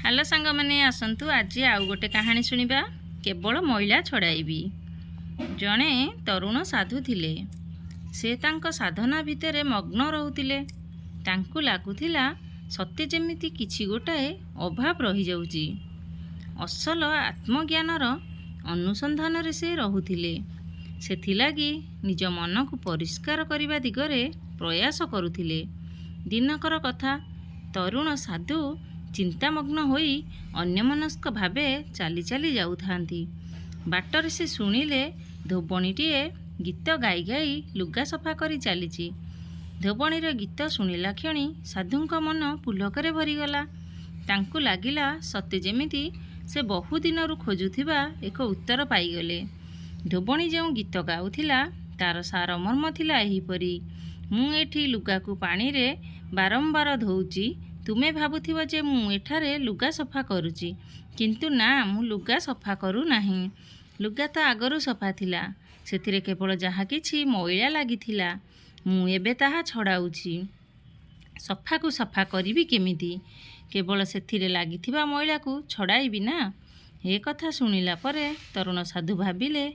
Hello सांग मैंने आसतु आज आउ गोटे कहानी शुणा केवल मैला छड़ाइबी। जड़े तरुण साधु थिले। से तांको साधना भितर मग्न रहुतिले। तांकु लागुथिला सत्य जेमिति किछि गोटाए अभाव रही जाउची। असल आत्मज्ञानर अनुसंधान रे से रहुथिले। सेथिलागी निज मन को परिष्कार करिबा दिगरे प्रयास करुथिले। दिनकर कथा तरुण साधु चिंतामग्न होई अन्यमनस्क भावे चाली चाली जाउथांती। बाटर से शुणिले धोबणीटीए गीत गाई गाई लुगा सफा करी चलीची। धोबणीर गीत शुणिला क्षणी साधुंक मन पुलकरे भरीगला। तांकु लागिला सत्य जेमिति से बहु दिनरु खोजुथिबा एक उत्तर पाईगले। धोबणी जो गीत गाउथिला तार सार मर्म थिला एहिपरि। मु एठी लुगाकू पानी रे बारंबार धोउची। तुमे भाबुथिबो जे मु एठारे लुगा सफा करूची, किंतु ना मु लुगा सफा करू नाही। लुगा तो आगरू सफा थिला, सेथिरे केवल जहा किछि मैला लागिथिला। मु एबे ताहा छड़ाउची। सफा को सफा करिबी केमिति? केवल सेथिरे लागिथिबा मैला को छड़ाइबी ना। ए कथा शुणिला परे तरुण साधु भाबिले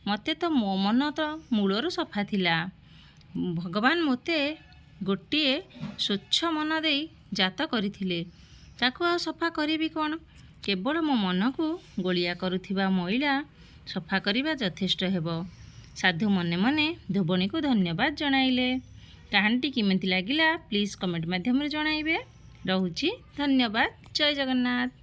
मते तो मो मन तो मूलरू सफा थिला। भगवान मोते गोटिए स्वच्छ मन देई जात करिथिले, ताकू आ सफा करिबी कोन? केवल मो मन को गोलिया करुथिबा मैला सफा करिबा यथेष्ट हेबो। साधु मने मने धोबणी को धन्यवाद जणाइले। कहानीटी केमिति लागिला प्लीज कमेंट माध्यम रे जणाइबे। रहुची, धन्यवाद। जय जगन्नाथ।